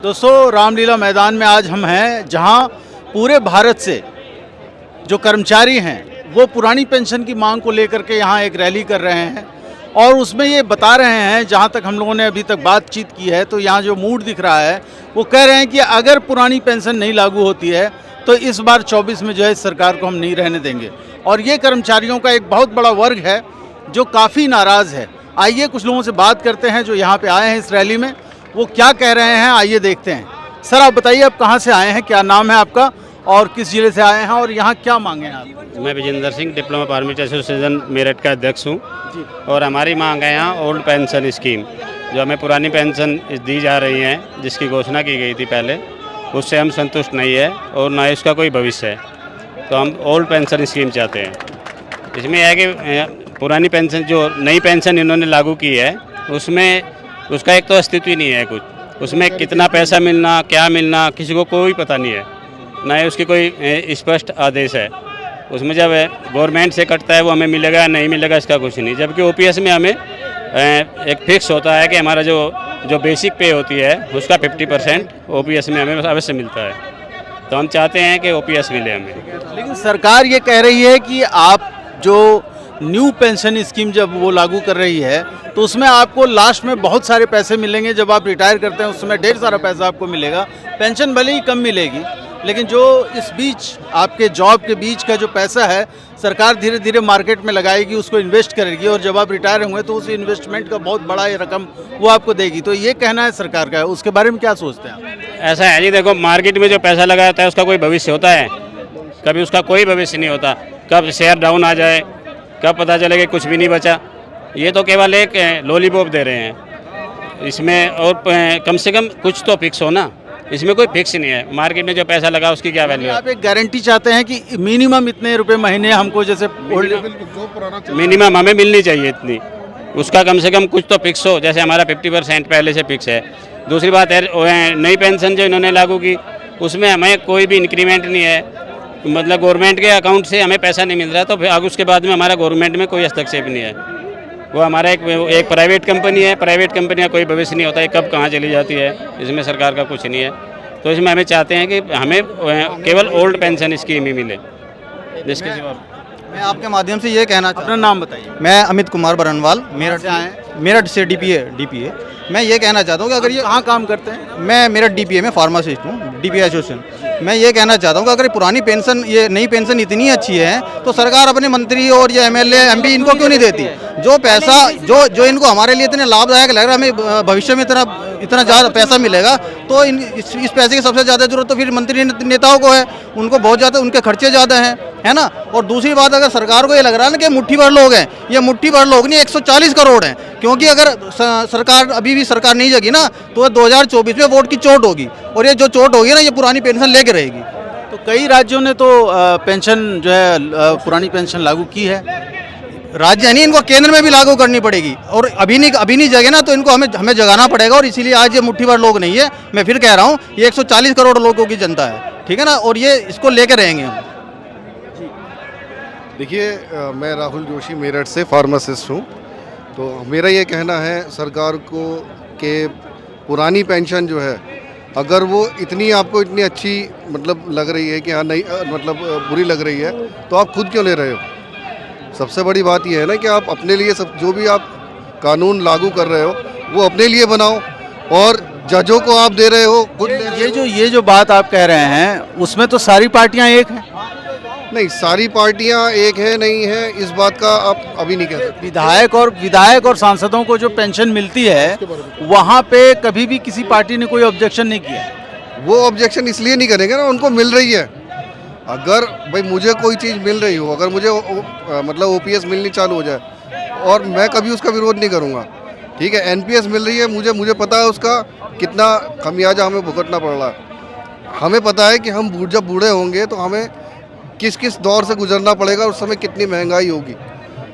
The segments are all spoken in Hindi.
दोस्तों, रामलीला मैदान में आज हम हैं जहां पूरे भारत से जो कर्मचारी हैं वो पुरानी पेंशन की मांग को लेकर के यहां एक रैली कर रहे हैं और उसमें ये बता रहे हैं, जहां तक हम लोगों ने अभी तक बातचीत की है तो यहां जो मूड दिख रहा है वो कह रहे हैं कि अगर पुरानी पेंशन नहीं लागू होती है तो इस बार 24 में जो है इस सरकार को हम नहीं रहने देंगे। और ये कर्मचारियों का एक बहुत बड़ा वर्ग है जो काफ़ी नाराज़ है। आइए कुछ लोगों से बात करते हैं जो यहाँ पे आए हैं इस रैली में, वो क्या कह रहे हैं आइए देखते हैं। सर, आप बताइए, आप कहाँ से आए हैं, क्या नाम है आपका और किस जिले से आए हैं और यहाँ क्या मांगे हैं आप? मैं Vijendra Singh, diploma pharmacy association Meerut का अध्यक्ष हूँ और हमारी मांग है यहाँ ओल्ड पेंशन स्कीम, जो हमें पुरानी पेंशन दी जा रही है जिसकी घोषणा की गई थी पहले, उससे हम संतुष्ट नहीं है और ना इसका कोई भविष्य है। तो हम ओल्ड पेंशन स्कीम चाहते हैं। इसमें है कि पुरानी पेंशन जो नई पेंशन इन्होंने लागू की है उसमें उसका एक तो अस्तित्व ही नहीं है कुछ, उसमें कितना पैसा मिलना क्या मिलना किसी को कोई पता नहीं है, ना ही उसकी कोई स्पष्ट आदेश है। उसमें जब गवर्नमेंट से कटता है वो हमें मिलेगा नहीं मिलेगा इसका कुछ नहीं, जबकि ओपीएस में हमें एक फिक्स होता है कि हमारा जो बेसिक पे होती है उसका 50% ओपीएस में हमें अवश्य मिलता है। तो हम चाहते हैं कि ओपीएस मिले हमें। लेकिन सरकार ये कह रही है कि आप जो न्यू पेंशन स्कीम जब वो लागू कर रही है तो उसमें आपको लास्ट में बहुत सारे पैसे मिलेंगे। जब आप रिटायर करते हैं उस समय ढेर सारा पैसा आपको मिलेगा, पेंशन भले ही कम मिलेगी, लेकिन जो इस बीच आपके जॉब के बीच का जो पैसा है सरकार धीरे धीरे मार्केट में लगाएगी, उसको इन्वेस्ट करेगी और जब आप रिटायर होंगे तो उस इन्वेस्टमेंट का बहुत बड़ा रकम वो आपको देगी। तो ये कहना है सरकार का, उसके बारे में क्या सोचते हैं आप? ऐसा है नहीं, देखो मार्केट में जो पैसा लगा जाता है उसका कोई भविष्य होता है? कभी उसका कोई भविष्य नहीं होता। कब शेयर डाउन आ जाए, कब पता चले कि कुछ भी नहीं बचा। ये तो केवल एक लॉलीपॉप दे रहे हैं इसमें, और कम से कम कुछ तो फिक्स हो ना, इसमें कोई फिक्स नहीं है। मार्केट में जो पैसा लगा उसकी क्या वैल्यू है? आप एक गारंटी चाहते हैं कि मिनिमम इतने रुपए महीने हमको, जैसे मिनिमम हमें मिलनी चाहिए इतनी, उसका कम से कम कुछ तो फिक्स हो। जैसे हमारा 50% पहले से फिक्स है। दूसरी बात है नई पेंशन जो इन्होंने लागू की उसमें हमें कोई भी इंक्रीमेंट नहीं है, मतलब गवर्नमेंट के अकाउंट से हमें पैसा नहीं मिल रहा। तो फिर उसके बाद में हमारा गवर्नमेंट में कोई हस्तक्षेप नहीं है। वो हमारा एक प्राइवेट कंपनी है, प्राइवेट कंपनी का कोई भविष्य नहीं होता है, कब कहाँ चली जाती है, इसमें सरकार का कुछ नहीं है। तो इसमें हमें चाहते हैं कि हमें केवल ओल्ड पेंशन स्कीम ही मिले, जिसके सिवा। मैं आपके माध्यम से ये कहना अपना नाम बताइए। मैं अमित कुमार बरनवाल, मेरठ से आए? मेरठ से डीपीए। मैं ये कहना चाहता हूँ कि अगर ये कहाँ काम करते हैं? मैं मेरठ डीपीए में फार्मासिस्ट हूँ, डीपीए एसोसिएशन। मैं ये कहना चाहता हूँ कि अगर ये पुरानी पेंशन, ये नई पेंशन इतनी अच्छी है तो सरकार अपने मंत्री और ये एमएलए एमपी इनको क्यों नहीं देती? जो पैसा जो इनको हमारे लिए इतने लाभदायक लग रहा है, हमें भविष्य में इतना ज़्यादा पैसा मिलेगा तो इस पैसे की सबसे ज़्यादा जरूरत तो फिर मंत्री नेताओं को है, उनको बहुत ज़्यादा, उनके खर्चे ज़्यादा हैं, है ना। और दूसरी बात, अगर सरकार को ये लग रहा है ना कि मुट्ठी भर लोग हैं, ये मुट्ठी भर लोग नहीं, 140 करोड़ हैं। क्योंकि अगर सरकार अभी भी सरकार नहीं जगी ना तो 2024 में वोट की चोट होगी, और ये जो चोट होगी ना ये पुरानी पेंशन लेके रहेगी। तो कई राज्यों ने तो पेंशन जो है पुरानी पेंशन लागू की है। राज्य नहीं, इनको केंद्र में भी लागू करनी पड़ेगी, और अभी नहीं जगे ना तो इनको हमें जगाना पड़ेगा। और इसीलिए आज ये मुट्ठी भर लोग नहीं है, मैं फिर कह रहा हूँ, ये 140 करोड़ लोगों की जनता है, ठीक है ना, और ये इसको लेके रहेंगे हम। देखिए, मैं राहुल जोशी मेरठ से फार्मासिस्ट हूँ। तो मेरा ये कहना है सरकार को कि पुरानी पेंशन जो है, अगर वो आपको इतनी अच्छी मतलब लग रही है कि हाँ नहीं मतलब बुरी लग रही है, तो आप खुद क्यों ले रहे हो? सबसे बड़ी बात यह है ना कि आप अपने लिए सब जो भी आप कानून लागू कर रहे हो वो अपने लिए बनाओ, और जजों को आप दे रहे हो खुद। ये जो बात आप कह रहे हैं उसमें तो सारी पार्टियां एक हैं। नहीं, सारी पार्टियां एक है नहीं है, इस बात का आप अभी नहीं कह सकते। विधायक और सांसदों को जो पेंशन मिलती है वहाँ पे कभी भी किसी पार्टी ने कोई ऑब्जेक्शन नहीं किया। वो ऑब्जेक्शन इसलिए नहीं करेंगे ना, उनको मिल रही है। अगर भाई मुझे कोई चीज़ मिल रही हो, अगर मुझे मतलब ओपीएस मिलनी चालू हो जाए और मैं कभी उसका विरोध नहीं करूँगा, ठीक है। एनपीएस मिल रही है, मुझे पता है उसका कितना खमियाजा हमें भुगतना पड़ रहा है। हमें पता है कि हम जब बूढ़े होंगे तो हमें किस किस दौर से गुजरना पड़ेगा, उस समय कितनी महंगाई होगी।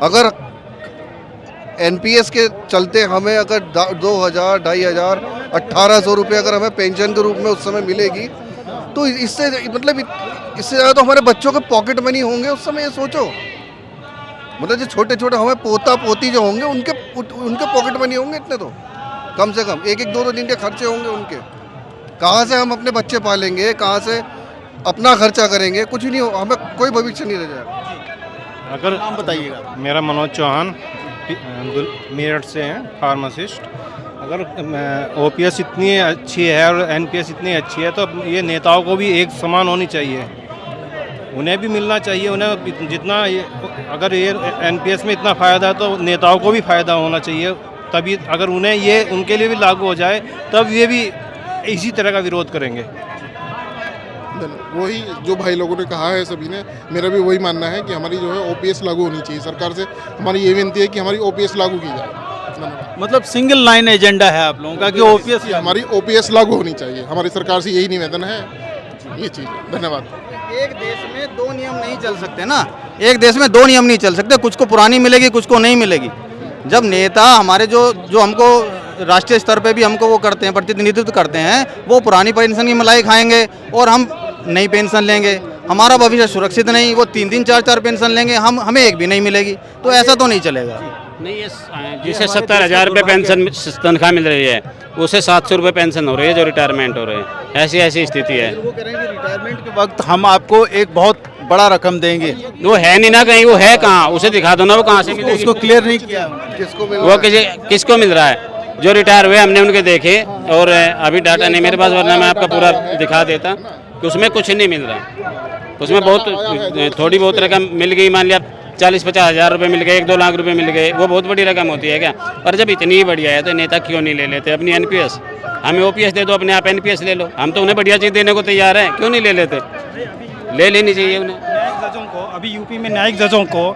अगर एनपीएस के चलते हमें अगर 2000, 2500, 1800 रुपये अगर हमें पेंशन के रूप में उस समय मिलेगी तो इससे ज़्यादा तो हमारे बच्चों के पॉकेट मनी होंगे उस समय। ये सोचो, मतलब जो छोटे छोटे हमें पोता पोती जो होंगे उनके पॉकेट मनी होंगे इतने, तो कम से कम एक एक दो दिन के खर्चे होंगे उनके। कहाँ से हम अपने बच्चे पालेंगे, कहाँ से अपना खर्चा करेंगे, कुछ नहीं हो, हमें कोई भविष्य नहीं रह जाएगा। अगर नाम बताइएगा। मेरा मनोज चौहान मेरठ से हैं, फार्मासिस्ट। अगर ओपीएस इतनी अच्छी है और एनपीएस इतनी अच्छी है तो ये नेताओं को भी एक समान होनी चाहिए, उन्हें भी मिलना चाहिए। उन्हें जितना अगर ये एनपीएस में इतना फ़ायदा है तो नेताओं को भी फ़ायदा होना चाहिए, तभी अगर उन्हें ये उनके लिए भी लागू हो जाए तब ये भी इसी तरह का विरोध करेंगे। वही जो भाई लोगों ने कहा है सभी ने, मेरा भी वही मानना है कि हमारी जो है ओपीएस लागू होनी चाहिए। सरकार से हमारी ये विनती है कि हमारी ओपीएस लागू की जाए। मतलब सिंगल लाइन एजेंडा है आप लोगों का कि ओपीएस हमारी ओपीएस लागू होनी चाहिए, हमारी सरकार से यही निवेदन है, ये चीज़। धन्यवाद। एक देश में दो नियम नहीं चल सकते ना, एक देश में दो नियम नहीं चल सकते, कुछ को पुरानी मिलेगी कुछ को नहीं मिलेगी। जब नेता हमारे जो हमको राष्ट्रीय स्तर पे भी हमको वो करते हैं, प्रतिनिधित्व करते हैं, वो पुरानी पेंशन की मलाई खाएंगे और हम नई पेंशन लेंगे, हमारा भविष्य सुरक्षित नहीं। वो 3-3 4-4 पेंशन लेंगे, हमें एक भी नहीं मिलेगी, तो ऐसा तो नहीं चलेगा। नहीं, ये जिसे 70,000 रुपये पेंशन तनख्वाह मिल रही है उसे 700 रुपये पेंशन हो रही है जो रिटायरमेंट हो रहे हैं, ऐसी स्थिति है। वो कह रहे हैं कि रिटायरमेंट के वक्त हम आपको एक बहुत बड़ा रकम देंगे, वो है नहीं ना कहीं, वो है कहाँ, उसे दिखा दो ना, वो कहाँ से मिलेगी। उसको क्लियर नहीं किया। किसको मिल वो किसको मिल रहा है? जो रिटायर हुए हमने उनके देखे, और अभी डाटा नहीं मेरे पास, वरना मैं आपका पूरा दिखा देता कि उसमें कुछ नहीं मिल रहा। उसमें बहुत थोड़ी बहुत रकम मिल गई, मान लिया 40-50 हज़ार रुपये मिल गए, 1-2 लाख रुपए मिल गए, वो बहुत बड़ी रकम होती है क्या? पर जब इतनी बढ़िया है तो नेता क्यों नहीं ले लेते अपनी एनपीएस? हमें ओपीएस दे दो, अपने आप एनपीएस ले लो, हम तो उन्हें बढ़िया चीज़ देने को तैयार हैं, क्यों नहीं ले लेते? ले लेनी चाहिए उन्हें। न्यायिक जजों को, अभी यूपी में न्यायिक जजों को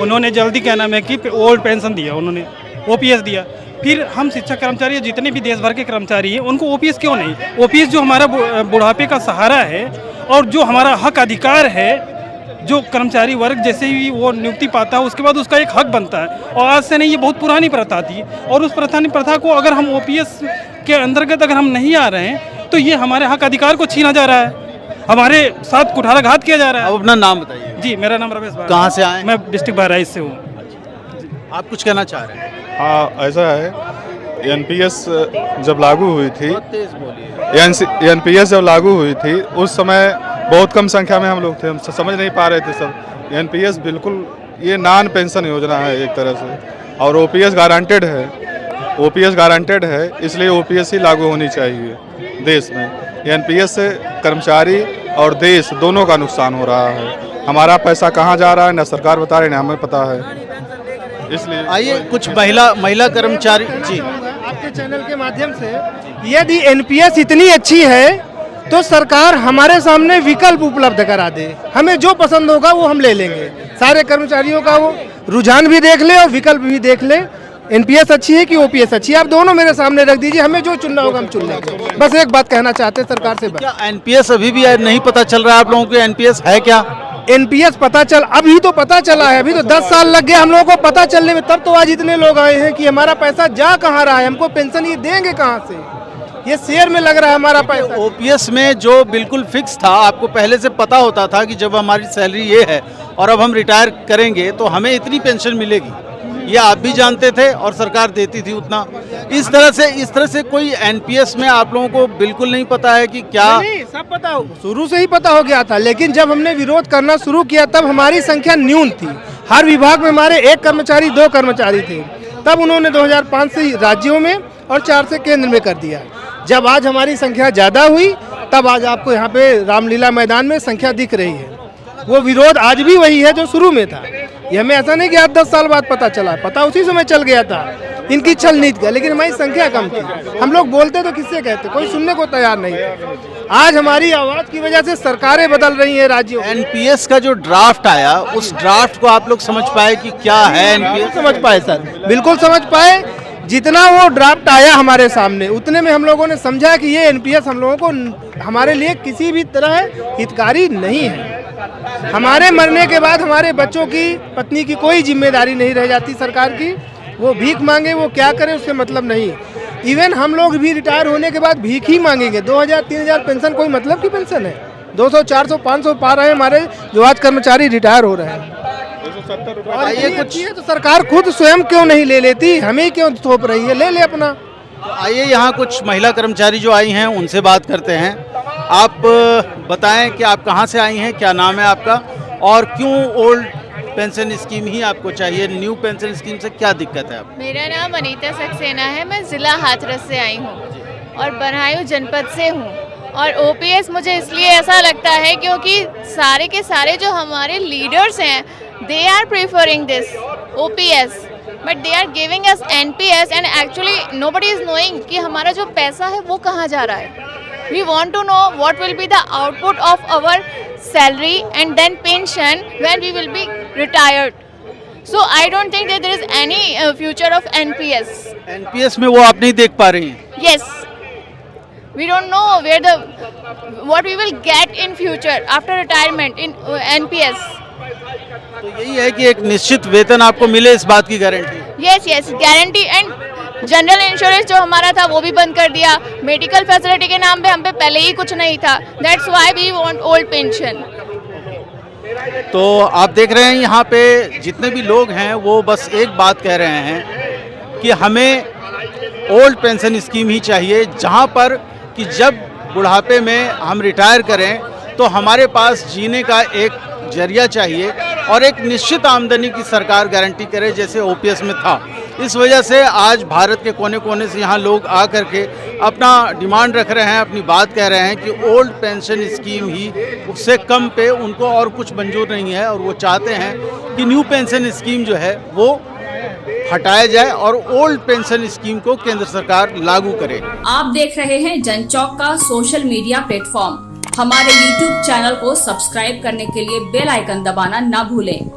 उन्होंने जल्दी क्या नाम है कि ओल्ड पेंशन दिया, उन्होंने ओपीएस दिया। फिर हम शिक्षक कर्मचारी जितने भी देश भर के कर्मचारी हैं उनको ओपीएस क्यों नहीं? ओपीएस जो हमारा बुढ़ापे का सहारा है और जो हमारा हक अधिकार है, जो कर्मचारी वर्ग जैसे ही वो नियुक्ति पाता है उसके बाद उसका एक हक बनता है। और आज से नहीं, ये बहुत पुरानी प्रथा थी, और उस प्रथा को अगर हम ओपीएस के अंतर्गत अगर हम नहीं आ रहे हैं तो ये हमारे हक अधिकार को छीना जा रहा है, हमारे साथ कुठाराघात किया जा रहा है। अब अपना नाम बताइए। जी, मेरा नाम रमेश भाई। कहाँ से आए? मैं डिस्ट्रिक्ट बहराइच से हूँ। आप कुछ कहना चाह रहे हैं? हाँ, ऐसा है, एनपीएस जब लागू हुई थी, तेज बोलिए। एनपीएस जब लागू हुई थी उस समय बहुत कम संख्या में हम लोग थे, हम समझ नहीं पा रहे थे सब। एनपीएस बिल्कुल ये नॉन पेंशन योजना है एक तरह से, और ओपीएस गारंटेड है, ओपीएस गारंटेड है, इसलिए ओपीएस ही लागू होनी चाहिए देश में। एनपीएस से कर्मचारी और देश दोनों का नुकसान हो रहा है। हमारा पैसा कहाँ जा रहा है ना सरकार बता रही, ना हमें पता है, इसलिए। आइए कुछ महिला कर्मचारी जी, आपके चैनल के माध्यम से, यदि एनपीएस इतनी अच्छी है तो सरकार हमारे सामने विकल्प उपलब्ध करा दे, हमें जो पसंद होगा वो हम ले लेंगे। सारे कर्मचारियों का वो रुझान भी देख ले और विकल्प भी देख ले, एनपीएस अच्छी है कि ओपीएस अच्छी है, आप दोनों मेरे सामने रख दीजिए, हमें जो चुनना होगा हम चुन लेंगे। बस एक बात कहना चाहते हैं सरकार से। क्या एनपीएस अभी भी नहीं पता चल रहा है आप लोगों को एनपीएस है क्या? एनपीएस पता चल, अभी तो पता चला है, अभी तो 10 साल लग गए हम लोगों को पता चलने में, तब तो आज इतने लोग आए हैं कि हमारा पैसा जा कहाँ रहा है, हमको पेंशन ये देंगे कहाँ से, ये शेयर में लग रहा है हमारा पैसा। ओपीएस में जो बिल्कुल फिक्स था, आपको पहले से पता होता था कि जब हमारी सैलरी ये है और अब हम रिटायर करेंगे तो हमें इतनी पेंशन मिलेगी, ये आप भी जानते थे और सरकार देती थी उतना। इस तरह से कोई एनपीएस में आप लोगों को बिल्कुल नहीं पता है कि क्या? नहीं, सब पता हो, शुरू से ही पता हो गया था, लेकिन जब हमने विरोध करना शुरू किया तब हमारी संख्या न्यून थी। हर विभाग में हमारे 1 कर्मचारी 2 कर्मचारी थे, तब उन्होंने 2005 से राज्यों में और 4 से केंद्र में कर दिया। जब आज हमारी संख्या ज़्यादा हुई तब आज आपको यहाँ पे रामलीला मैदान में संख्या दिख रही है। वो विरोध आज भी वही है जो शुरू में था, ये हमें ऐसा नहीं कि 8-10 साल बाद पता चला, पता उसी समय चल गया था, इनकी छल नीति का, लेकिन हमारी संख्या कम थी। हम लोग बोलते तो किससे कहते, कोई सुनने को तैयार नहीं था। आज हमारी आवाज़ की वजह से सरकारें बदल रही हैं राज्यों। एनपीएस का जो ड्राफ्ट आया, उस ड्राफ्ट को आप लोग समझ पाए कि क्या है एनपीएस? समझ पाए सर, बिल्कुल समझ पाए। जितना वो ड्राफ्ट आया हमारे सामने उतने में हम लोगों ने समझा कि ये एनपीएस हम लोगों को हमारे लिए किसी भी तरह हितकारी नहीं है। हमारे मरने के बाद हमारे बच्चों की, पत्नी की कोई जिम्मेदारी नहीं रह जाती सरकार की, वो भीख मांगे, वो क्या करे उससे मतलब नहीं। इवन हम लोग भी रिटायर होने के बाद भीख ही मांगेंगे। 2000-3000 पेंशन कोई मतलब की पेंशन है? 200, 400, 500 पा रहे हैं हमारे जो आज कर्मचारी रिटायर हो रहे हैं। और ये कुछ है तो सरकार खुद स्वयं क्यों नहीं ले लेती, हमें क्यों थोप रही है? ले ले अपना, आइए यहाँ कुछ महिला कर्मचारी जो आई हैं उनसे बात करते हैं। आप बताएं कि आप कहाँ से आई हैं, क्या नाम है आपका और क्यों ओल्ड पेंशन स्कीम ही आपको चाहिए, न्यू पेंशन स्कीम से क्या दिक्कत है आप? मेरा नाम अनीता सक्सेना है, मैं ज़िला हाथरस से आई हूँ और बदायूं जनपद से हूँ। और ओपीएस मुझे इसलिए ऐसा लगता है क्योंकि सारे के सारे जो हमारे लीडर्स हैं they are preferring this OPS but they are giving us NPS and actually nobody is knowing कि हमारा जो पैसा है वो कहाँ जा रहा है। We want to know what will be the output of our salary and then pension when we will be retired. So I don't think that there is any future of NPS. NPS में वो आप नहीं देख पा रही हैं? Yes, we don't know what we will get in future after retirement in NPS. तो यही है कि एक निश्चित वेतन आपको मिले, इस बात की guarantee? Yes, guarantee. And general insurance जो हमारा था वो भी बंद कर दिया। मेडिकल फैसिलिटी के नाम पे हम पे पहले ही कुछ नहीं था। That's why we want old pension. तो आप देख रहे हैं यहाँ पे जितने भी लोग हैं वो बस एक बात कह रहे हैं कि हमें ओल्ड पेंशन स्कीम ही चाहिए, जहाँ पर कि जब बुढ़ापे में हम रिटायर करें तो हमारे पास जीने का एक जरिया चाहिए और एक निश्चित आमदनी की सरकार गारंटी करे जैसे ओपीएस में था। इस वजह से आज भारत के कोने कोने से यहाँ लोग आ करके अपना डिमांड रख रहे हैं, अपनी बात कह रहे हैं कि ओल्ड पेंशन स्कीम ही, उससे कम पे उनको और कुछ मंजूर नहीं है और वो चाहते हैं कि न्यू पेंशन स्कीम जो है वो हटाया जाए और ओल्ड पेंशन स्कीम को केंद्र सरकार लागू करे। आप देख रहे हैं जनचौक का सोशल मीडिया प्लेटफॉर्म। हमारे YouTube चैनल को सब्सक्राइब करने के लिए बेल आइकन दबाना ना भूलें।